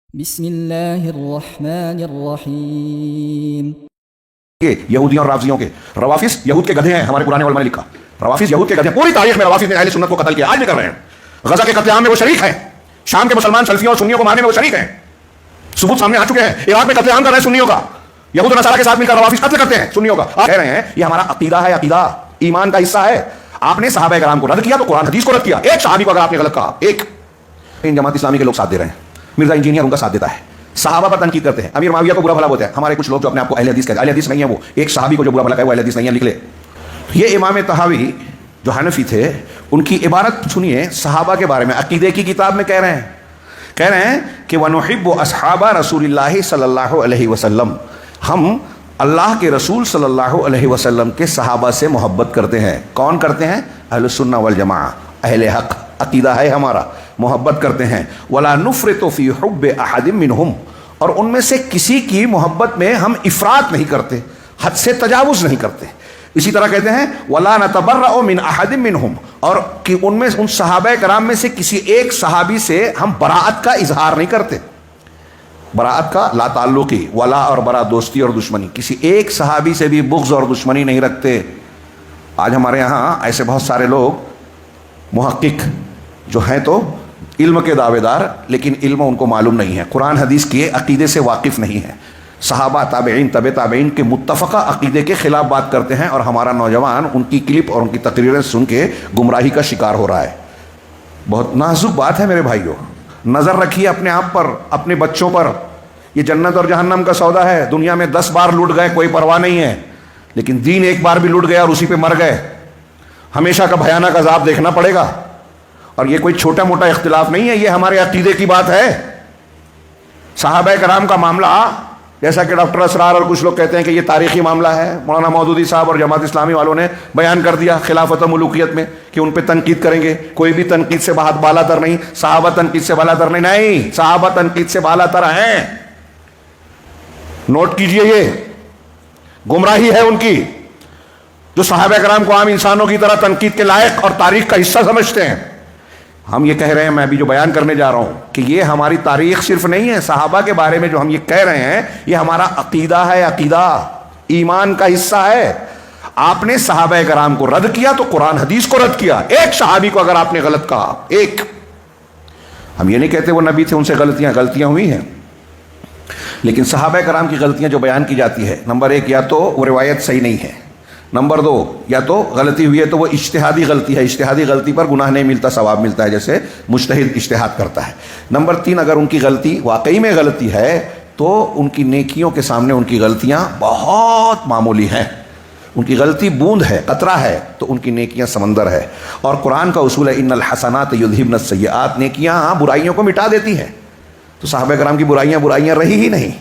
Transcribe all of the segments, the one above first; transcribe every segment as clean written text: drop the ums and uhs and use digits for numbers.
بسم اللہ الرحمن الرحیم. یہودیوں اور رافضیوں کے روافظ یہود کے گدھے ہیں. ہمارے قرآن علماء نے لکھا روافظ یہود کے گدھے ہیں. پوری تاریخ میں روافظ نے اہل سنت کو قتل کیا, آج بھی کر رہے ہیں. غزہ کے قتل عام میں وہ شریک ہیں. شام کے مسلمان سلفیوں اور سنیوں کو مارنے میں وہ شریک ہیں. ثبوت سامنے آ چکے ہیں. عراق میں قتل عام کر رہے ہیں سنیوں کا. یہود و نصارہ کے ساتھ مل کر روافظ قتل کرتے ہیں سنیوں کا. آپ کہہ رہے ہیں یہ ہمارا عقیدہ ہے, عقیدہ ایمان کا حصہ ہے. آپ نے صحابہ کرام کو رد کیا تو قرآن حدیث کو رد کیا. ایک صحابی کو اگر آپ نے غلط کہا, ایک ان جماعت اسلامی کے لوگ ساتھ دے رہے ہیں, مرزا انجینئر ان کا ساتھ دیتا ہے, صحابہ پر تنقید کرتے ہیں, امیر معاویہ کو برا بھلا بولتے ہیں. ہمارے کچھ لوگ جو اپنے آپ کو اہل حدیث کہتے ہیں, اہل حدیث نہیں ہے وہ. ایک صحابی کو جو برا بھلا کہے وہ اہل حدیث نہیں ہے, لکھ لے. یہ امام طحاوی جو حنفی تھے, ان کی عبارت سنیے صحابہ کے بارے میں. عقیدے کی کتاب میں کہہ رہے ہیں کہ وَنُحِبُّ أَصْحَابَ رسول اللہ صلی اللہ علیہ وسلم, ہم اللہ کے رسول صلی اللہ علیہ وسلم کے صحابہ سے محبت کرتے ہیں. کون کرتے ہیں؟ اہل السنہ والجماعہ, اہل حق, عقیدہ ہے ہمارا, محبت کرتے ہیں. وَلَا نُفْرِطُ فِي حُبِّ أَحَدٍ مِّنْهُمْ, اور ان میں سے کسی کی محبت میں ہم افراط نہیں کرتے, حد سے تجاوز نہیں کرتے. اسی طرح کہتے ہیں وَلَا نَتَبَرَّأُ مِنْ أَحَدٍ مِّنْهُمْ, اور کہ ان صحابہ کرام میں سے کسی ایک صحابی سے ہم براءت کا اظہار نہیں کرتے. براءت کا لا تعلقی, ولا اور برا دوستی اور دشمنی, کسی ایک صحابی سے بھی بغض اور دشمنی نہیں رکھتے. آج ہمارے ہاں ایسے بہت سارے لوگ محقق جو ہیں تو علم کے دعوے دار, لیکن علم ان کو معلوم نہیں ہے, قرآن حدیث کے عقیدے سے واقف نہیں ہے. صحابہ تابعین طب تابعین کے متفقہ عقیدے کے خلاف بات کرتے ہیں, اور ہمارا نوجوان ان کی کلپ اور ان کی تقریریں سن کے گمراہی کا شکار ہو رہا ہے. بہت نازک بات ہے میرے بھائیوں. نظر رکھیے اپنے آپ پر, اپنے بچوں پر. یہ جنت اور جہنم کا سودا ہے. دنیا میں 10 بار لٹ گئے کوئی پرواہ نہیں ہے, لیکن دین ایک بار بھی لٹ گیا اور اسی پہ مر گئے, ہمیشہ کا بھیانک عذاب دیکھنا پڑے گا. اور یہ کوئی چھوٹا موٹا اختلاف نہیں ہے, یہ ہمارے عقیدے کی بات ہے. صحابہ کرام کا معاملہ, جیسا کہ ڈاکٹر اسرار اور کچھ لوگ کہتے ہیں کہ یہ تاریخی معاملہ ہے, مولانا مودودی صاحب اور جماعت اسلامی والوں نے بیان کر دیا خلافت و ملوکیت میں کہ ان پہ تنقید کریں گے. کوئی بھی تنقید سے بالا تر نہیں, صحابہ تنقید سے بالا تر نہیں, صحابہ تنقید سے بالا تر ہیں. نوٹ کیجئے, یہ گمراہی ہے ان کی جو صحابہ کرام کو عام انسانوں کی طرح تنقید کے لائق اور تاریخ کا حصہ سمجھتے ہیں. ہم یہ کہہ رہے ہیں, میں ابھی جو بیان کرنے جا رہا ہوں, کہ یہ ہماری تاریخ صرف نہیں ہے. صحابہ کے بارے میں جو ہم یہ کہہ رہے ہیں یہ ہمارا عقیدہ ہے, عقیدہ ایمان کا حصہ ہے. آپ نے صحابہ کرام کو رد کیا تو قرآن حدیث کو رد کیا. ایک صحابی کو اگر آپ نے غلط کہا, ایک, ہم یہ نہیں کہتے وہ نبی تھے ان سے غلطیاں ہوئی ہیں, لیکن صحابہ کرام کی غلطیاں جو بیان کی جاتی ہے, نمبر 1 یا تو وہ روایت صحیح نہیں ہے, نمبر 2 یا تو غلطی ہوئی ہے تو وہ اجتہادی غلطی ہے, اجتہادی غلطی پر گناہ نہیں ملتا, ثواب ملتا ہے جیسے مجتہد اجتہاد کرتا ہے. نمبر 3 اگر ان کی غلطی واقعی میں غلطی ہے تو ان کی نیکیوں کے سامنے ان کی غلطیاں بہت معمولی ہیں. ان کی غلطی بوند ہے, قطرہ ہے, تو ان کی نیکیاں سمندر ہے. اور قرآن کا اصول ہے ان الحسنات یذہبن السیئات, نیکیاں برائیوں کو مٹا دیتی ہیں. تو صحابہ کرام کی برائیاں رہی ہی نہیں.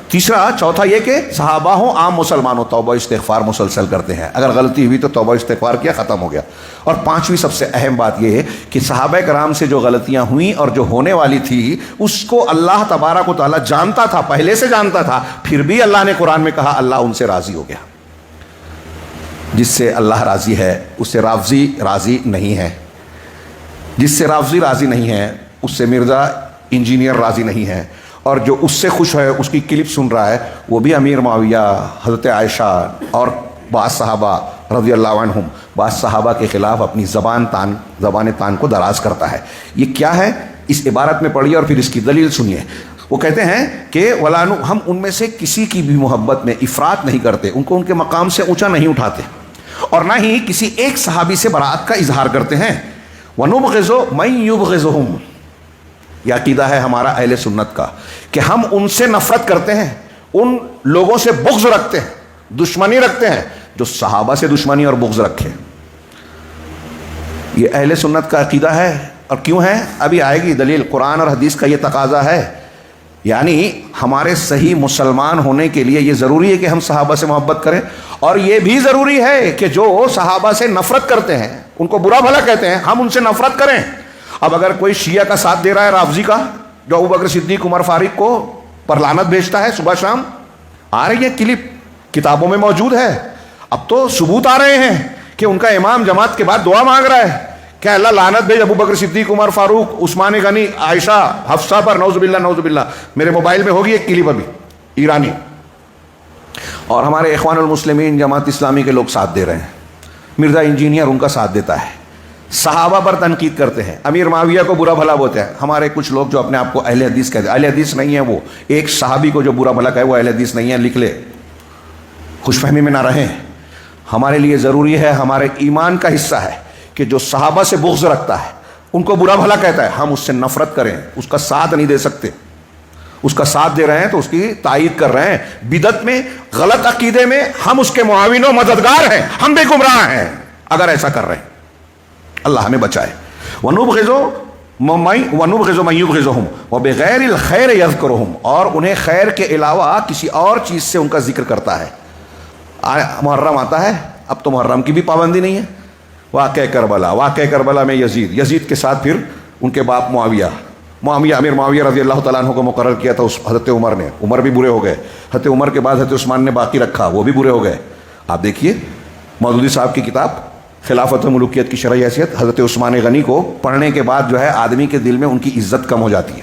تیسرا, چوتھا یہ کہ صحابہ ہوں عام مسلمان ہو, توبہ استغفار مسلسل کرتے ہیں. اگر غلطی ہوئی تو توبہ استغفار کیا, ختم ہو گیا. اور 5ویں سب سے اہم بات یہ ہے کہ صحابہ کرام سے جو غلطیاں ہوئیں اور جو ہونے والی تھی اس کو اللہ تبارک و تعالیٰ جانتا تھا, پہلے سے جانتا تھا, پھر بھی اللہ نے قرآن میں کہا اللہ ان سے راضی ہو گیا. جس سے اللہ راضی ہے اس سے رافضی راضی نہیں ہے, جس سے رافضی راضی نہیں ہے اس سے مرزا انجینئر راضی نہیں ہے, اور جو اس سے خوش ہے اس کی کلپ سن رہا ہے وہ بھی امیر معاویہ, حضرت عائشہ اور بعض صحابہ رضی اللہ عنہم, بعض صحابہ کے خلاف اپنی زبان تان کو دراز کرتا ہے. یہ کیا ہے اس عبارت میں پڑھیے اور پھر اس کی دلیل سنیے. وہ کہتے ہیں کہ ولانو, ہم ان میں سے کسی کی بھی محبت میں افراط نہیں کرتے, ان کو ان کے مقام سے اونچا نہیں اٹھاتے, اور نہ ہی کسی ایک صحابی سے براءت کا اظہار کرتے ہیں. وَنُبْغِضُ مَن يُبْغِضُهُمْ, یہ عقیدہ ہے ہمارا اہل سنت کا کہ ہم ان سے نفرت کرتے ہیں, ان لوگوں سے بغض رکھتے ہیں, دشمنی رکھتے ہیں جو صحابہ سے دشمنی اور بغض رکھے. یہ اہل سنت کا عقیدہ ہے. اور کیوں ہے ابھی آئے گی دلیل. قرآن اور حدیث کا یہ تقاضا ہے, یعنی ہمارے صحیح مسلمان ہونے کے لیے یہ ضروری ہے کہ ہم صحابہ سے محبت کریں, اور یہ بھی ضروری ہے کہ جو صحابہ سے نفرت کرتے ہیں, ان کو برا بھلا کہتے ہیں, ہم ان سے نفرت کریں. اب اگر کوئی شیعہ کا ساتھ دے رہا ہے رافضی کا, جو ابوبکر صدیق عمر فاروق کو پر لعنت بھیجتا ہے صبح شام, آ رہی ہے کلپ, کتابوں میں موجود ہے, اب تو ثبوت آ رہے ہیں کہ ان کا امام جماعت کے بعد دعا مانگ رہا ہے کیا اللہ لعنت بھیج ابو بکر صدیق، عمر فاروق، عثمان غنی، عائشہ، حفصہ پر، نعوذ باللہ نعوذ باللہ. میرے موبائل میں ہوگی ایک کلپ ابھی ایرانی، اور ہمارے اخوان المسلمین جماعت اسلامی کے لوگ ساتھ دے رہے ہیں. مرزا انجینئر ان کا ساتھ دیتا ہے، صحابہ پر تنقید کرتے ہیں، امیر معاویہ کو برا بھلا بولتے ہیں. ہمارے کچھ لوگ جو اپنے آپ کو اہل حدیث کہتے ہیں، اہل حدیث نہیں ہے وہ. ایک صحابی کو جو برا بھلا کہے وہ اہل حدیث نہیں ہے، لکھ لے، خوش فہمی میں نہ رہیں. ہمارے لیے ضروری ہے، ہمارے ایمان کا حصہ ہے کہ جو صحابہ سے بغض رکھتا ہے، ان کو برا بھلا کہتا ہے، ہم اس سے نفرت کریں، اس کا ساتھ نہیں دے سکتے. اس کا ساتھ دے رہے ہیں تو اس کی تائید کر رہے ہیں. بدعت میں، غلط عقیدے میں ہم اس کے معاون و مددگار ہیں، ہم بھی گمراہ ہیں اگر ایسا کر رہے ہیں. اللہ ہمیں بچائے. وَنُبْغِضُ مَن يُبْغِضُهُمْ وَبِغَيْرِ الْخَيْرِ يَذْكُرُهُمْ، اور انہیں خیر کے علاوہ کسی اور چیز سے ان کا ذکر کرتا ہے. محرم آتا ہے، اب تو محرم کی بھی پابندی نہیں ہے. واقعہ کربلا میں یزید کے ساتھ پھر ان کے باپ معاویہ امیر معاویہ رضی اللہ تعالیٰ عنہ کو مقرر کیا تھا حضرت عمر نے. عمر بھی برے ہو گئے. حضرت عمر کے بعد حضرت عثمان نے باقی رکھا، وہ بھی برے ہو گئے. آپ دیکھیے مودودی صاحب کی کتاب خلافت و ملوکیت کی شرعی حیثیت، حضرت عثمان غنی کو پڑھنے کے بعد جو ہے آدمی کے دل میں ان کی عزت کم ہو جاتی ہے.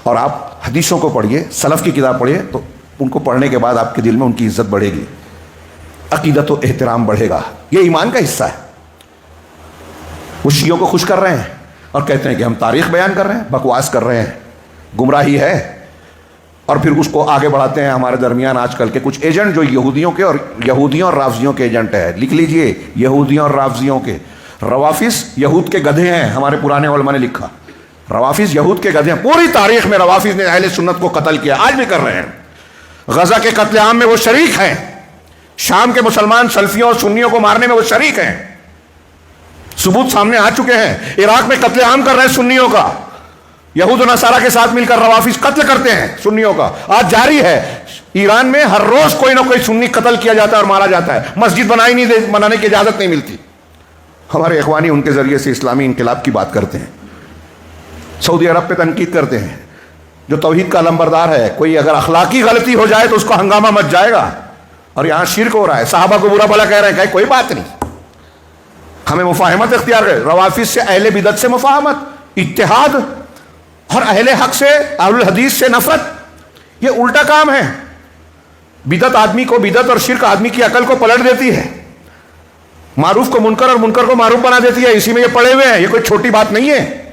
اور آپ حدیثوں کو پڑھیے، سلف کی کتاب پڑھیے، تو ان کو پڑھنے کے بعد آپ کے دل میں ان کی عزت بڑھے گی، عقیدت و احترام بڑھے گا. یہ ایمان کا حصہ ہے. وہ شیعوں کو خوش کر رہے ہیں اور کہتے ہیں کہ ہم تاریخ بیان کر رہے ہیں، بکواس کر رہے ہیں، گمراہی ہے. اور پھر اس کو آگے بڑھاتے ہیں. ہمارے درمیان آج کل کے کچھ ایجنٹ جو یہودیوں اور رافضیوں کے ایجنٹ ہے، لکھ لیجئے، یہودیوں اور رافضیوں کے. روافظ یہود کے گدھے ہیں، ہمارے پرانے علماء نے لکھا. روافظ یہود کے گدھے ہیں. پوری تاریخ میں روافظ نے اہل سنت کو قتل کیا، آج بھی کر رہے ہیں. غزہ کے قتل عام میں وہ شریک ہیں. شام کے مسلمان سلفیوں اور سنیوں کو مارنے میں وہ شریک ہیں. ثبوت سامنے آ چکے ہیں. عراق میں قتل عام کر رہے ہیں سنیوں کا. یہود و نصارہ کے ساتھ مل کر روافظ قتل کرتے ہیں سنیوں کا، آج جاری ہے. ایران میں ہر روز کوئی نہ کوئی سنی قتل کیا جاتا ہے اور مارا جاتا ہے. مسجد بنانے کی اجازت نہیں ملتی. ہمارے اخوانی ان کے ذریعے سے اسلامی انقلاب کی بات کرتے ہیں. سعودی عرب پہ تنقید کرتے ہیں، جو توحید کا علمبردار ہے. کوئی اگر اخلاقی غلطی ہو جائے تو اس کو ہنگامہ مچ جائے گا. اور یہاں شرک ہو رہا ہے، صحابہ کو برا بھلا کہہ رہے ہیں، کہ کوئی بات نہیں، ہمیں مفاہمت اختیار کرے. روافظ سے، اہل بدعت سے مفاہمت، اتحاد، اور اہل حق سے، اہل الحدیث سے نفرت. یہ الٹا کام ہے. بدعت آدمی کو، بدعت اور شرک آدمی کی عقل کو پلٹ دیتی ہے، معروف کو منکر اور منکر کو معروف بنا دیتی ہے. اسی میں یہ پڑے ہوئے ہیں، یہ کوئی چھوٹی بات نہیں ہے.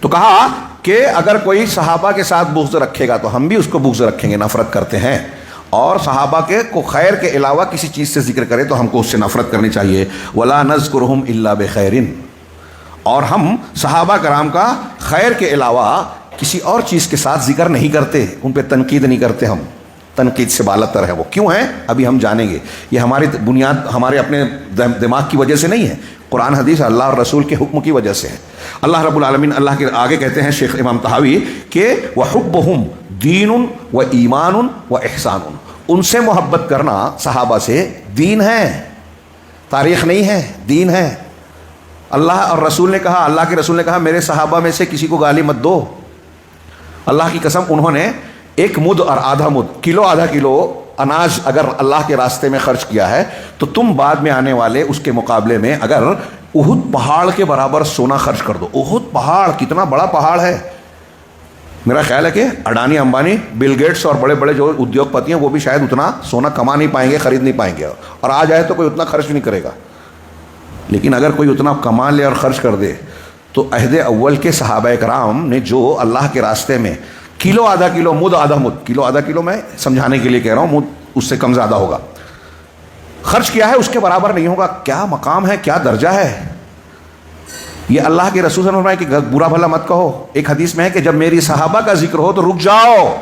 تو کہا کہ اگر کوئی صحابہ کے ساتھ بغض رکھے گا تو ہم بھی اس کو بغض رکھیں گے، نفرت کرتے ہیں. اور صحابہ کے کو خیر کے علاوہ کسی چیز سے ذکر کرے تو ہم کو اس سے نفرت کرنی چاہیے. وَلَا نَذْكُرُهُمْ إِلَّا بِخَيْرٍ، اور ہم صحابہ کرام کا خیر کے علاوہ کسی اور چیز کے ساتھ ذکر نہیں کرتے، ان پہ تنقید نہیں کرتے. ہم تنقید سے بالاتر ہے. وہ کیوں ہیں ابھی ہم جانیں گے. یہ ہماری بنیاد ہمارے اپنے دماغ کی وجہ سے نہیں ہے، قرآن حدیث اللہ اور رسول کے حکم کی وجہ سے ہے. اللہ رب العالمین اللہ کے آگے کہتے ہیں شیخ امام طحاوی کہ وَحُبُّهُمْ دِینٌ وَإِیمَانٌ وَإِحْسَانٌ، ان سے محبت کرنا صحابہ سے دین ہے، تاریخ نہیں ہے، دین ہے. اللہ اور رسول نے کہا، اللہ کے رسول نے کہا میرے صحابہ میں سے کسی کو گالی مت دو. اللہ کی قسم انہوں نے ایک مد اور آدھا مد، کلو آدھا کلو اناج اگر اللہ کے راستے میں خرچ کیا ہے تو تم بعد میں آنے والے اس کے مقابلے میں اگر احد پہاڑ کے برابر سونا خرچ کر دو. احد پہاڑ کتنا بڑا پہاڑ ہے. میرا خیال ہے کہ اڈانی، امبانی، بل گیٹس اور بڑے بڑے جو ادیوگ پتی ہیں وہ بھی شاید اتنا سونا کما نہیں پائیں گے، خرید نہیں پائیں گے. اور آ جائے تو کوئی اتنا خرچ نہیں کرے گا. لیکن اگر کوئی اتنا کما لے اور خرچ کر دے تو عہد اول کے صحابہ کرام نے جو اللہ کے راستے میں کلو آدھا کلو، مد آدھا مد، کلو آدھا کلو میں سمجھانے کے لیے کہہ رہا ہوں، مد اس سے کم زیادہ ہوگا، خرچ کیا ہے اس کے برابر نہیں ہوگا. کیا مقام ہے، کیا درجہ ہے. یہ اللہ کے رسول صلی اللہ علیہ وسلم کہ برا بھلا مت کہو. ایک حدیث میں ہے کہ جب میری صحابہ کا ذکر ہو تو رک جاؤ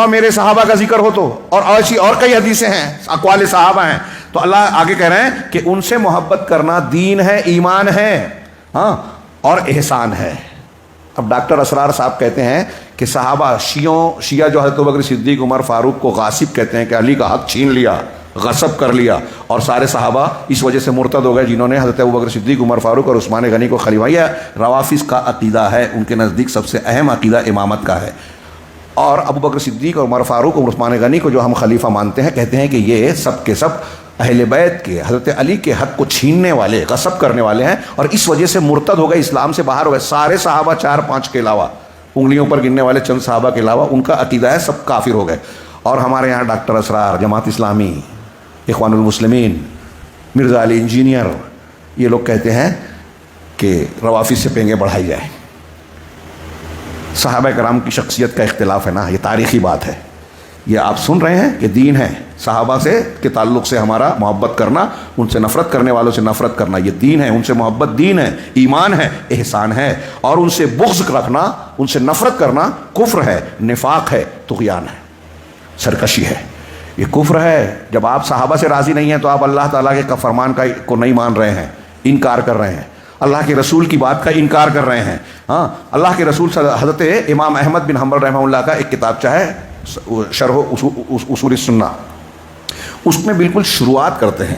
میرے صحابہ کا ذکر ہو تو. اور ایسی اور کئی حدیثیں ہیں، اقوال صحابہ ہیں. تو اللہ آگے کہہ رہے ہیں کہ ان سے محبت کرنا دین ہے، ایمان ہے، ہاں، اور احسان ہے. اب ڈاکٹر اسرار صاحب کہتے ہیں کہ صحابہ شیعہ جو حضرت ابوبکر صدیق، عمر فاروق کو غاصب کہتے ہیں کہ علی کا حق چھین لیا، غصب کر لیا، اور سارے صحابہ اس وجہ سے مرتد ہو گئے جنہوں نے حضرت ابوبکر صدیق، عمر فاروق اور عثمان غنی کو خلیفہ. یہ روافظ کا عقیدہ ہے. ان کے نزدیک سب سے اہم عقیدہ امامت کا ہے. اور ابوبکر صدیق اور عمر فاروق اور عثمان غنی کو جو ہم خلیفہ مانتے ہیں، کہتے ہیں کہ یہ سب کے سب اہل بیت کے، حضرت علی کے حق کو چھیننے والے، غصب کرنے والے ہیں، اور اس وجہ سے مرتد ہو گئے، اسلام سے باہر ہو گئے. سارے صحابہ 4-5 کے علاوہ، انگلیوں پر گننے والے چند صحابہ کے علاوہ، ان کا عقیدہ ہے سب کافر ہو گئے. اور ہمارے یہاں ڈاکٹر اسرار، جماعت اسلامی، اخوان المسلمین، مرزا علی انجینئر، یہ لوگ کہتے ہیں کہ روافض سے پینگیں بڑھائی جائیں. صحابہ کرام کی شخصیت کا اختلاف ہے نا، یہ تاریخی بات ہے. یہ آپ سن رہے ہیں کہ دین ہے، صحابہ سے کے تعلق سے ہمارا محبت کرنا، ان سے نفرت کرنے والوں سے نفرت کرنا، یہ دین ہے. ان سے محبت دین ہے، ایمان ہے، احسان ہے. اور ان سے بغض رکھنا، ان سے نفرت کرنا کفر ہے، نفاق ہے، طغیان ہے، سرکشی ہے. یہ کفر ہے. جب آپ صحابہ سے راضی نہیں ہیں تو آپ اللہ تعالیٰ کے فرمان کو نہیں مان رہے ہیں، انکار کر رہے ہیں، اللہ کے رسول کی بات کا انکار کر رہے ہیں. ہاں، اللہ کے رسول حضرت امام احمد بن حنبل رحمہ اللہ کا ایک کتابچہ ہے شرح اصول السنہ، اس میں بالکل شروعات کرتے ہیں.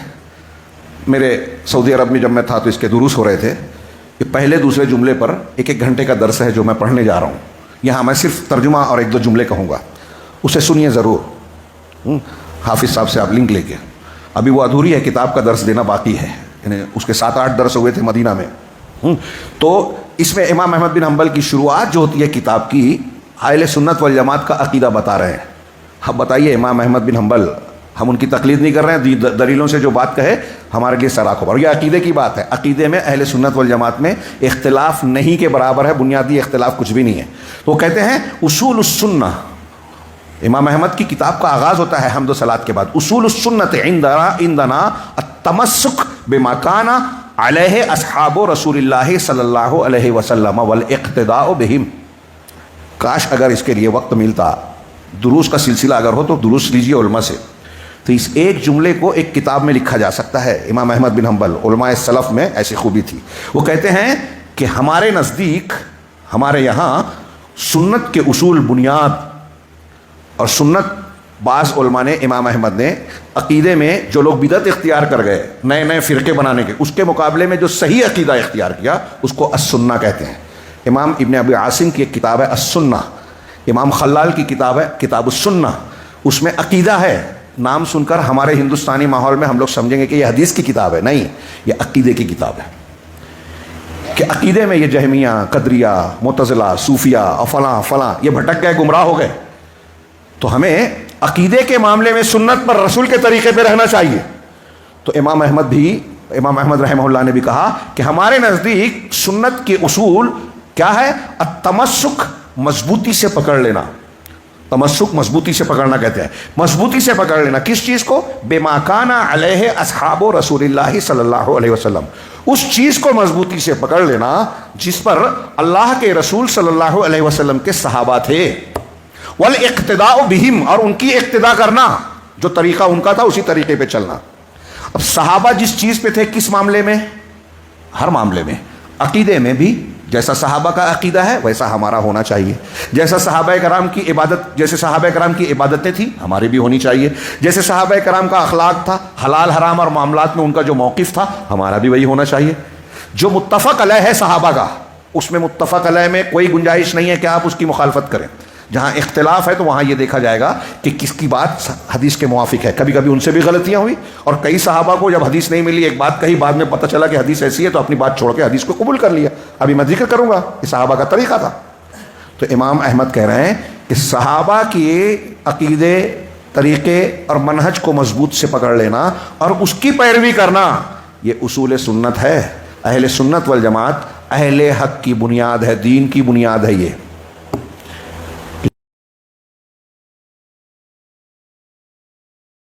میرے سعودی عرب میں جب میں تھا تو اس کے دروس ہو رہے تھے. یہ پہلے دوسرے جملے پر 1 گھنٹے کا درس ہے جو میں پڑھنے جا رہا ہوں. یہاں میں صرف ترجمہ اور 1-2 جملے کہوں گا، اسے سنیے ضرور. حافظ صاحب سے آپ لنک لے کے، ابھی وہ ادھوری ہے، کتاب کا درس دینا باقی ہے، یعنی اس کے 7-8 درس ہوئے تھے مدینہ میں. تو اس میں امام احمد بن حنبل کی شروعات جو ہوتی ہے کتاب کی، اہل سنت والجماعت کا عقیدہ بتا رہے ہیں. اب بتائیے امام احمد بن حنبل، ہم ان کی تقلید نہیں کر رہے ہیں، دلیلوں سے جو بات کہے ہمارے لیے سراخ ہو. اور یہ عقیدے کی بات ہے. عقیدے میں اہل سنت والجماعت میں اختلاف نہیں کے برابر ہے، بنیادی اختلاف کچھ بھی نہیں ہے. تو وہ کہتے ہیں اصول السنہ. امام احمد کی کتاب کا آغاز ہوتا ہے حمد و صلات کے بعد. اصول السنت عندنا التمسک بما کان علیہ اصحاب رسول اللہ صلی اللہ علیہ وسلم والاقتداء بہم. کاش اگر اس کے لیے وقت ملتا، دروس کا سلسلہ اگر ہو تو دروس لیجیے علماء سے. تو اس ایک جملے کو ایک کتاب میں لکھا جا سکتا ہے. امام احمد بن حنبل، علماء سلف میں ایسی خوبی تھی. وہ کہتے ہیں کہ ہمارے نزدیک، ہمارے یہاں سنت کے اصول، بنیاد اور سنت، بعض علماء نے، امام احمد نے عقیدے میں جو لوگ بدعت اختیار کر گئے نئے نئے فرقے بنانے کے، اس کے مقابلے میں جو صحیح عقیدہ اختیار کیا اس کو السنہ کہتے ہیں. امام ابن ابی عاصم کی ایک کتاب ہے السنہ، امام خلال کی کتاب ہے کتاب السنہ، اس میں عقیدہ ہے. نام سن کر ہمارے ہندوستانی ماحول میں ہم لوگ سمجھیں گے کہ یہ حدیث کی کتاب ہے، نہیں، یہ عقیدے کی کتاب ہے. کہ عقیدے میں یہ جہمیہ، قدریہ، معتزلہ، صوفیہ اور فلاں فلاں یہ بھٹک گئے، گمراہ ہو گئے. تو ہمیں عقیدے کے معاملے میں سنت پر، رسول کے طریقے پہ رہنا چاہیے. تو امام احمد رحمہ اللہ نے بھی کہا کہ ہمارے نزدیک سنت کے اصول کیا ہے؟ التمسک، مضبوطی سے پکڑ لینا. تمسک مضبوطی سے پکڑنا کہتے ہیں. مضبوطی سے پکڑ لینا کس چیز کو؟ بما کان علیہ اصحاب رسول اللہ صلی اللہ علیہ وسلم. اس چیز کو مضبوطی سے پکڑ لینا جس پر اللہ کے رسول صلی اللہ علیہ وسلم کے صحابہ تھے. والاقتداء بہم، اور ان کی اقتداء کرنا، جو طریقہ ان کا تھا اسی طریقے پہ چلنا. اب صحابہ جس چیز پہ تھے، کس معاملے میں؟ ہر معاملے میں. عقیدے میں بھی جیسا صحابہ کا عقیدہ ہے ویسا ہمارا ہونا چاہیے. جیسا صحابہ کرام کی عبادت، جیسے صحابہ کرام کی عبادتیں تھیں ہماری بھی ہونی چاہیے. جیسے صحابہ کرام کا اخلاق تھا، حلال حرام اور معاملات میں ان کا جو موقف تھا ہمارا بھی وہی ہونا چاہیے. جو متفق علیہ ہے صحابہ کا، اس میں متفق علیہ میں کوئی گنجائش نہیں ہے کہ آپ اس کی مخالفت کریں. جہاں اختلاف ہے تو وہاں یہ دیکھا جائے گا کہ کس کی بات حدیث کے موافق ہے. کبھی کبھی ان سے بھی غلطیاں ہوئی، اور کئی صحابہ کو جب حدیث نہیں ملی، ایک بات کہی، بعد میں پتہ چلا کہ حدیث ایسی ہے تو اپنی بات چھوڑ کے حدیث کو قبول کر لیا. ابھی میں ذکر کروں گا کہ صحابہ کا طریقہ تھا. تو امام احمد کہہ رہے ہیں کہ صحابہ کے عقیدے، طریقے اور منہج کو مضبوط سے پکڑ لینا اور اس کی پیروی کرنا، یہ اصول سنت ہے. اہل سنت والجماعت اہل حق کی بنیاد ہے، دین کی بنیاد ہے. یہ